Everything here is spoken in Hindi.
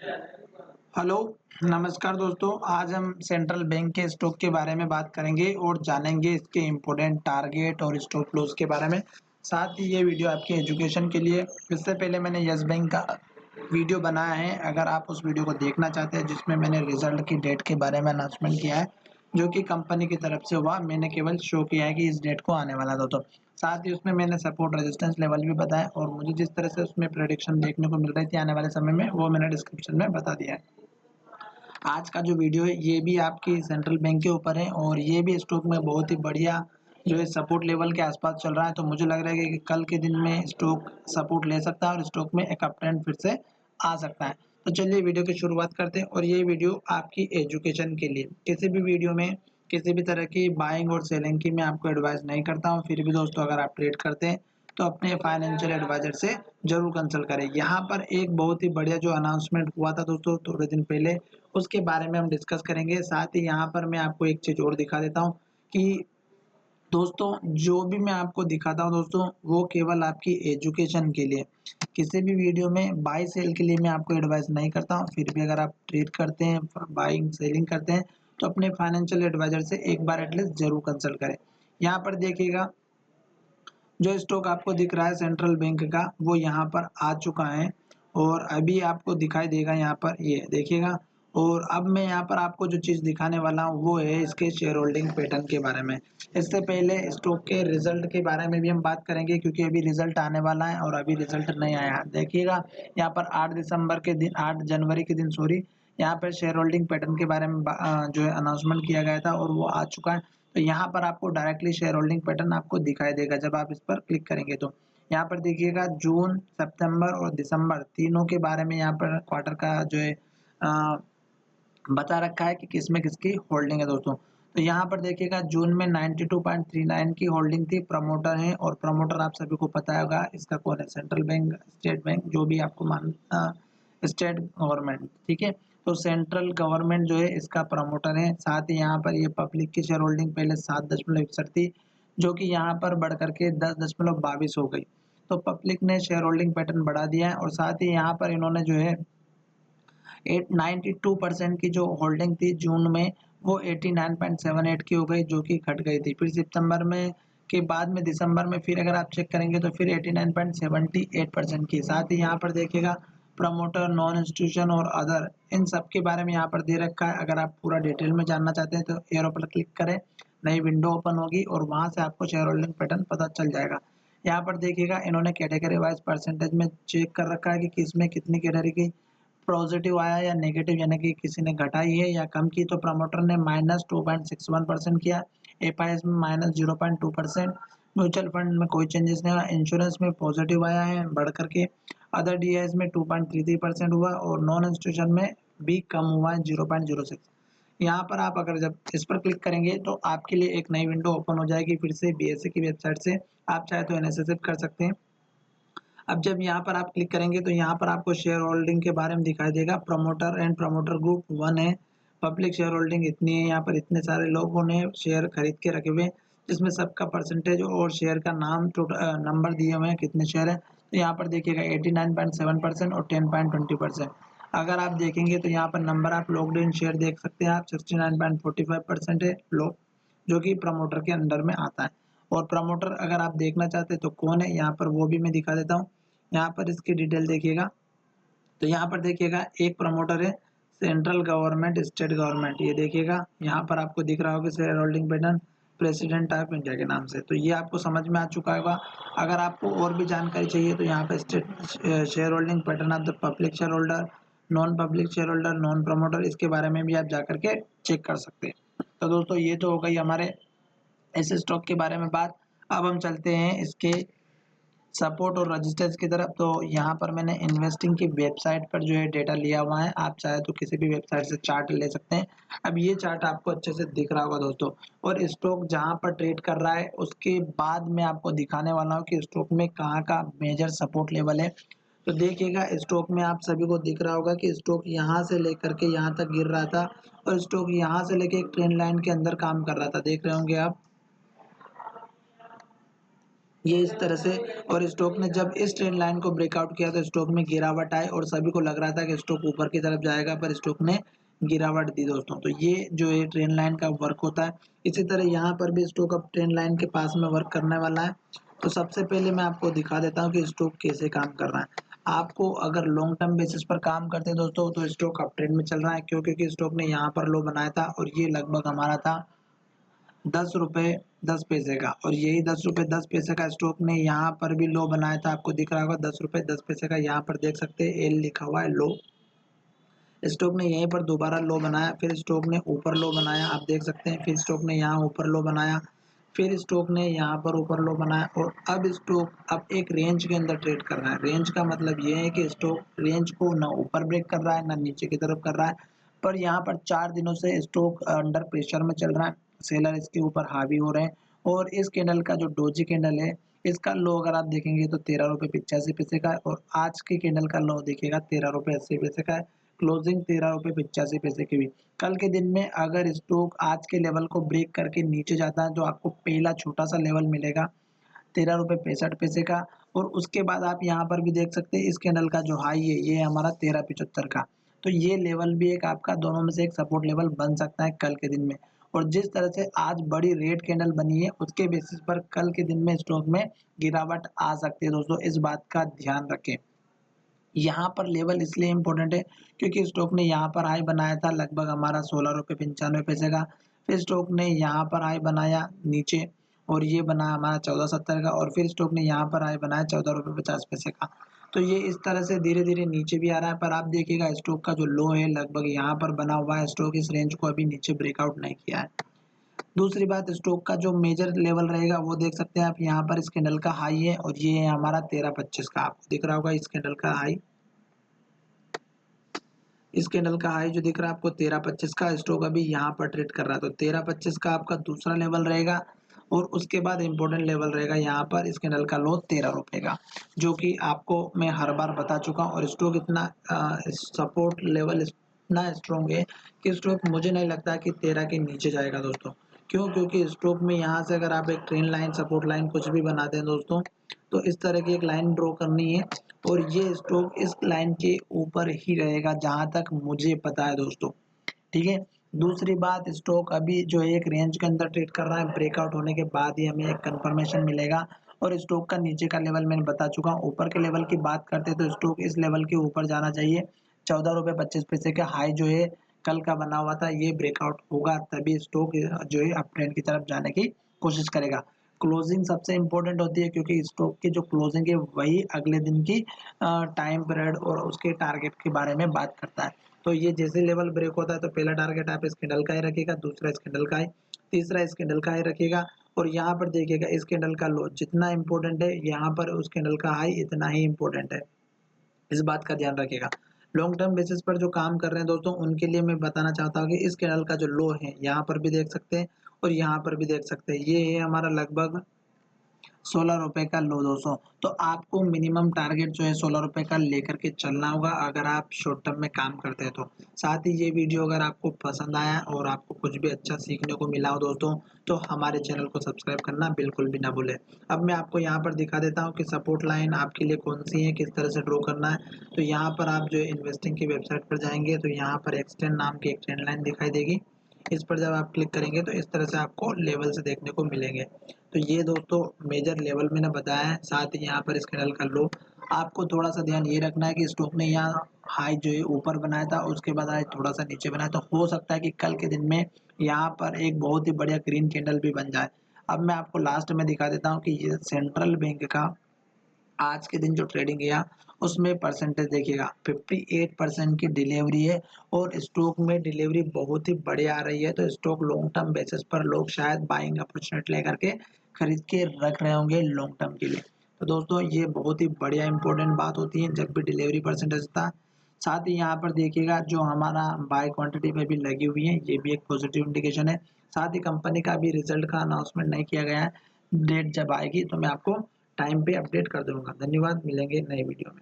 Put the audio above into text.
हेलो, नमस्कार दोस्तों। आज हम सेंट्रल बैंक के स्टॉक के बारे में बात करेंगे और जानेंगे इसके इम्पोर्टेंट टारगेट और स्टॉप लॉस के बारे में। साथ ही ये वीडियो आपके एजुकेशन के लिए। इससे पहले मैंने यस बैंक का वीडियो बनाया है, अगर आप उस वीडियो को देखना चाहते हैं जिसमें मैंने रिजल्ट की डेट के बारे में अनाउंसमेंट किया है जो कि कंपनी की तरफ से हुआ। मैंने केवल शो किया है कि इस डेट को आने वाला था। तो साथ ही उसमें मैंने सपोर्ट रेजिस्टेंस लेवल भी बताया और मुझे जिस तरह से उसमें प्रेडिक्शन देखने को मिल रही थी आने वाले समय में, वो मैंने डिस्क्रिप्शन में बता दिया है। आज का जो वीडियो है ये भी आपकी सेंट्रल बैंक के ऊपर है और ये भी स्टॉक में बहुत ही बढ़िया जो है सपोर्ट लेवल के आसपास चल रहा है। तो मुझे लग रहा है कि कल के दिन में स्टॉक सपोर्ट ले सकता है और स्टॉक में एक अप ट्रेंड फिर से आ सकता है। तो चलिए वीडियो की शुरुआत करते हैं और ये वीडियो आपकी एजुकेशन के लिए। किसी भी वीडियो में किसी भी तरह की बाइंग और सेलिंग की मैं आपको एडवाइस नहीं करता हूँ। फिर भी दोस्तों, अगर आप ट्रेड करते हैं तो अपने फाइनेंशियल एडवाइजर से जरूर कंसल्ट करें। यहाँ पर एक बहुत ही बढ़िया जो अनाउंसमेंट हुआ था दोस्तों थोड़े दिन पहले, उसके बारे में हम डिस्कस करेंगे। साथ ही यहाँ पर मैं आपको एक चीज और दिखा देता हूँ कि दोस्तों जो भी मैं आपको दिखाता हूँ दोस्तों, वो केवल आपकी एजुकेशन के लिए। किसी भी वीडियो में बाई सेल के लिए मैं आपको एडवाइस नहीं करता हूँ। फिर भी अगर आप ट्रेड करते हैं, बाइंग सेलिंग करते हैं, तो अपने फाइनेंशियल एडवाइजर से एक बार एटलीस्ट जरूर कंसल्ट करें। यहाँ पर देखिएगा, जो स्टॉक आपको दिख रहा है सेंट्रल बैंक का, वो यहाँ पर आ चुका है और अभी आपको दिखाई देगा यहाँ पर, ये देखिएगा। और अब मैं यहाँ पर आपको जो चीज़ दिखाने वाला हूँ वो है इसके शेयर होल्डिंग पैटर्न के बारे में। इससे पहले स्टॉक के रिजल्ट के बारे में भी हम बात करेंगे क्योंकि अभी रिजल्ट आने वाला है और अभी रिजल्ट नहीं आया। देखिएगा यहाँ पर 8 दिसंबर के दिन, 8 जनवरी के दिन सॉरी, यहाँ पर शेयर होल्डिंग पैटर्न के बारे में जो है अनाउंसमेंट किया गया था और वो आ चुका है। तो यहाँ पर आपको डायरेक्टली शेयर होल्डिंग पैटर्न आपको दिखाई देगा जब आप इस पर क्लिक करेंगे। तो यहाँ पर देखिएगा जून, सितंबर और दिसंबर तीनों के बारे में यहाँ पर क्वार्टर का जो है बता रखा है कि किसमें किसकी होल्डिंग है दोस्तों। तो यहाँ पर देखिएगा जून में 92.39 की होल्डिंग थी, प्रमोटर है और प्रमोटर आप सभी को पता होगा इसका कौन है, सेंट्रल बैंक, स्टेट बैंक, जो भी आपको स्टेट गवर्नमेंट, ठीक है। तो सेंट्रल गवर्नमेंट जो है इसका प्रमोटर है। साथ ही यहाँ पर ये पब्लिक की शेयर होल्डिंग पहले 7.61 थी, जो कि यहाँ पर बढ़ करके 10.22 हो गई। तो पब्लिक ने शेयर होल्डिंग पैटर्न बढ़ा दिया है और साथ ही यहाँ पर इन्होंने जो है 92% की जो होल्डिंग थी जून में, वो 89.78 की हो गई, जो कि घट गई थी। फिर सितंबर में के बाद में दिसंबर में फिर अगर आप चेक करेंगे तो फिर 89.78% की। साथ ही यहाँ पर देखिएगा प्रमोटर, नॉन इंस्टीट्यूशन और अदर, इन सब के बारे में यहाँ पर दे रखा है। अगर आप पूरा डिटेल में जानना चाहते हैं तो एरो पर क्लिक करें, नई विंडो ओपन होगी और वहां से आपको शेयर होल्डिंग पैटर्न पता चल जाएगा। यहाँ पर देखिएगा इन्होंने कैटेगरी वाइज परसेंटेज में चेक कर रखा है कि किसमें कितनी कैटेगरी की पॉजिटिव आया या नेगेटिव, यानी कि किसी ने घटाई है या कम की। तो प्रमोटर ने -2.61% किया, एफआईएस में -0.2%, म्यूचुअल फंड में कोई चेंजेस नहीं हुआ, इंश्योरेंस में पॉजिटिव आया है बढ़ करके, अदर डीआईएस में 2.33% हुआ और नॉन इंस्टीट्यूशन में भी कम हुआ है 0.06। यहाँ पर आप अगर जब इस पर क्लिक करेंगे तो आपके लिए एक नई विंडो ओपन हो जाएगी फिर से बीएसए की वेबसाइट से। आप चाहे तो एनएसएस कर सकते हैं। अब जब यहाँ पर आप क्लिक करेंगे तो यहाँ पर आपको शेयर होल्डिंग के बारे में दिखाई देगा। प्रमोटर एंड प्रमोटर ग्रुप 1 है, पब्लिक शेयर होल्डिंग इतनी है, यहाँ पर इतने सारे लोगों ने शेयर खरीद के रखे हुए हैं जिसमें सबका परसेंटेज और शेयर का नाम नंबर दिए हुए हैं कितने शेयर है। तो यहाँ पर देखिएगा 89.7% और 10.20%। अगर आप देखेंगे तो यहाँ पर नंबर आप लॉक्ड इन शेयर देख सकते हैं आप, 69.45% है लोग, जो कि प्रमोटर के अंडर में आता है। और प्रमोटर अगर आप देखना चाहते हैं तो कौन है, यहाँ पर वो भी मैं दिखा देता हूँ। यहाँ पर इसकी डिटेल देखिएगा तो यहाँ पर देखिएगा एक प्रमोटर है सेंट्रल गवर्नमेंट, स्टेट गवर्नमेंट, ये देखिएगा यहाँ पर आपको दिख रहा होगा share holding pattern president of India के नाम से। तो ये आपको समझ में आ चुका होगा। अगर आपको और भी जानकारी चाहिए तो यहाँ पर state share holding pattern of the public share holder, non public share holder, non promoter, इसके बारे में भी आप जाकर के चेक कर सकते हैं। तो दोस्तों ये तो हो गई हमारे इस स्टॉक के बारे में बात। अब हम चलते हैं इसके सपोर्ट और रजिस्टर्स की तरफ। तो यहाँ पर मैंने इन्वेस्टिंग की वेबसाइट पर जो है डेटा लिया हुआ है, आप चाहे तो किसी भी वेबसाइट से चार्ट ले सकते हैं। अब ये चार्ट आपको अच्छे से दिख रहा होगा दोस्तों, और स्टॉक जहाँ पर ट्रेड कर रहा है उसके बाद मैं आपको दिखाने वाला हूँ कि स्टॉक में कहाँ का मेजर सपोर्ट लेवल है। तो देखिएगा स्टॉक में आप सभी को दिख रहा होगा कि स्टॉक यहाँ से लेकर के यहाँ तक गिर रहा था और स्टॉक यहाँ से लेकर एक ट्रेंड लाइन के अंदर काम कर रहा था, देख रहे होंगे आप। ये इस तरह से, और स्टॉक ने जब इस ट्रेंड लाइन को ब्रेकआउट किया तो स्टॉक में गिरावट आई और सभी को लग रहा था कि स्टॉक ऊपर की तरफ जाएगा, पर स्टॉक ने गिरावट दी दोस्तों। तो ये जो है ट्रेंड लाइन का वर्क होता है। इसी तरह यहाँ पर भी स्टॉक अब ट्रेंड लाइन के पास में वर्क करने वाला है। तो सबसे पहले मैं आपको दिखा देता हूँ कि स्टॉक कैसे काम कर रहा है। आपको अगर लॉन्ग टर्म बेसिस पर काम करते हैं दोस्तों तो स्टॉक अप ट्रेंड में चल रहा है, क्यों? क्योंकि स्टॉक ने यहाँ पर लो बनाया था और ये लगभग हमारा था 10 रुपए 10 पैसे का, और यही 10 रुपए 10 पैसे का स्टॉक ने यहाँ पर भी लो बनाया था। आपको दिख रहा होगा 10 रुपए 10 पैसे का, यहाँ पर देख सकते हैं एल लिखा हुआ है लो। स्टॉक ने यहीं पर दोबारा लो बनाया, फिर स्टॉक ने ऊपर लो बनाया, आप देख सकते हैं। फिर स्टॉक ने यहाँ ऊपर लो बनाया, फिर स्टॉक ने यहाँ पर ऊपर लो बनाया, और अब स्टॉक अब एक रेंज के अंदर ट्रेड कर रहा है। रेंज का मतलब ये है कि स्टॉक रेंज को ना ऊपर ब्रेक कर रहा है ना नीचे की तरफ कर रहा है, पर यहाँ पर 4 दिनों से स्टॉक अंडर प्रेशर में चल रहा है। सेलर इसके ऊपर हावी हो रहे हैं, और इस कैंडल का जो डोजी कैंडल है, इसका लो अगर आप देखेंगे तो 13 रुपए 85 पैसे का है, और आज के कैंडल का लो देखिएगा 13 रुपए 80 पैसे का है। क्लोजिंग 13 रुपए 85 पैसे की भी। कल के दिन में अगर स्टॉक आज के लेवल को ब्रेक करके नीचे जाता है तो आपको पहला छोटा सा लेवल मिलेगा 13 रुपए 65 पैसे का, और उसके बाद आप यहाँ पर भी देख सकते हैं इस कैंडल का जो हाई है ये हमारा 13.75 का। तो ये लेवल भी एक आपका दोनों में से एक सपोर्ट लेवल बन सकता है कल के दिन में। और जिस तरह से आज बड़ी रेड कैंडल बनी है उसके बेसिस पर कल के दिन में स्टॉक में गिरावट आ सकती है दोस्तों, इस बात का ध्यान रखें। यहाँ पर लेवल इसलिए इम्पोर्टेंट है क्योंकि स्टॉक ने यहाँ पर हाई बनाया था लगभग हमारा 16 रुपये 95 पैसे का। फिर स्टॉक ने यहाँ पर हाई बनाया नीचे, और ये बना हमारा 14.70 का, और फिर स्टॉक ने यहाँ पर हाई बनाया 14 रुपये 50 पैसे का। तो ये इस तरह से धीरे धीरे नीचे भी आ रहा है, पर आप देखिएगा स्टॉक का जो लो है लगभग यहाँ पर बना हुआ है। स्टॉक इस रेंज को अभी नीचे ब्रेकआउट नहीं किया है। दूसरी बात, स्टॉक का जो मेजर लेवल रहेगा वो देख सकते हैं आप, यहाँ पर इस कैंडल का हाई है और ये है हमारा 13.25 का। आपको दिख रहा होगा इस कैंडल का हाई, इस कैंडल का हाई जो दिख रहा है आपको 13.25 का। स्टॉक अभी यहाँ पर ट्रेड कर रहा है, तो 13.25 का आपका दूसरा लेवल रहेगा, और उसके बाद इंपॉर्टेंट लेवल रहेगा यहाँ पर इस कैंडल का लो 13 रुपए का, जो कि आपको मैं हर बार बता चुका हूँ। और स्टॉक इतना सपोर्ट लेवल इतना स्ट्रॉन्ग है कि स्टॉक मुझे नहीं लगता कि 13 के नीचे जाएगा दोस्तों। क्यों? क्योंकि स्टॉक में यहाँ से अगर आप एक ट्रेंड लाइन सपोर्ट लाइन कुछ भी बनाते हैं दोस्तों, तो इस तरह की एक लाइन ड्रॉ करनी है, और ये स्टॉक इस लाइन के ऊपर ही रहेगा जहां तक मुझे पता है दोस्तों। ठीक है। दूसरी बात, स्टॉक अभी जो है एक रेंज के अंदर ट्रेड कर रहा है, ब्रेकआउट होने के बाद ही हमें एक कंफर्मेशन मिलेगा। और स्टॉक का नीचे का लेवल मैंने बता चुका हूँ। ऊपर के लेवल की बात करते हैं तो स्टॉक इस लेवल के ऊपर जाना चाहिए। 14 रुपये 25 पैसे का हाई जो है कल का बना हुआ था, ये ब्रेकआउट होगा तभी स्टॉक जो है अप ट्रेंड की तरफ जाने की कोशिश करेगा। क्लोजिंग सबसे इम्पोर्टेंट होती है, क्योंकि स्टॉक की जो क्लोजिंग है वही अगले दिन की टाइम पीरियड और उसके टारगेट के बारे में बात करता है। तो ये जैसे लेवल ब्रेक होता है तो पहला टारगेट आप इस कैंडल का ही रखिएगा, दूसरा इस कैंडल का ही, तीसरा इस कैंडल का ही रखिएगा, और यहाँ पर देखिएगा इस कैंडल का लो जितना इंपॉर्टेंट है यहाँ पर उस कैंडल का हाई इतना ही इंपॉर्टेंट है। इस बात का ध्यान रखिएगा। लॉन्ग टर्म बेसिस पर जो काम कर रहे हैं दोस्तों उनके लिए मैं बताना चाहता हूँ कि इस कैंडल का जो लो है यहाँ पर भी देख सकते हैं और यहाँ पर भी देख सकते हैं, ये है हमारा लगभग 16 रुपए का लो दोस्तों। तो आपको मिनिमम टारगेट जो है 16 रुपए का लेकर के चलना होगा अगर आप शॉर्ट टर्म में काम करते हैं तो। साथ ही ये वीडियो अगर आपको पसंद आया और आपको कुछ भी अच्छा सीखने को मिला हो दोस्तों, तो हमारे चैनल को सब्सक्राइब करना बिल्कुल भी ना भूलें। अब मैं आपको यहाँ पर दिखा देता हूँ कि सपोर्ट लाइन आपके लिए कौन सी है, किस तरह से ड्रॉ करना है। तो यहाँ पर आप जो इन्वेस्टिंग की वेबसाइट पर जाएंगे तो यहाँ पर एक्सटेंड नाम की एक ट्रेंड लाइन दिखाई देगी। इस पर जब आप क्लिक करेंगे तो इस तरह से आपको लेवल्स देखने को मिलेंगे। तो ये दोस्तों मेजर लेवल मैंने बताया है। साथ ही यहाँ पर इस कैंडल का लो, आपको थोड़ा सा ध्यान ये रखना है कि स्टॉक ने यहाँ हाई जो है ऊपर बनाया था, उसके बाद हाई थोड़ा सा नीचे बनाया, तो हो सकता है कि कल के दिन में यहाँ पर एक बहुत ही बढ़िया ग्रीन कैंडल भी बन जाए। अब मैं आपको लास्ट में दिखा देता हूँ कि ये सेंट्रल बैंक का आज के दिन जो ट्रेडिंग गया उसमें परसेंटेज देखिएगा 58% की डिलीवरी है, और स्टॉक में डिलीवरी बहुत ही बढ़िया आ रही है। तो स्टॉक लॉन्ग टर्म बेसिस पर लोग शायद बाइंग अपॉर्चुनिटी लेकर के खरीद के रख रहे होंगे लॉन्ग टर्म के लिए। तो दोस्तों ये बहुत ही बढ़िया इंपॉर्टेंट बात होती है जब भी डिलीवरी परसेंटेज था। साथ ही यहाँ पर देखिएगा जो हमारा बाय क्वांटिटी में भी लगी हुई है, ये भी एक पॉजिटिव इंडिकेशन है। साथ ही कंपनी का भी रिजल्ट का अनाउंसमेंट नहीं किया गया है, डेट जब आएगी तो मैं आपको टाइम पे अपडेट कर दूंगा। धन्यवाद, मिलेंगे नए वीडियो में।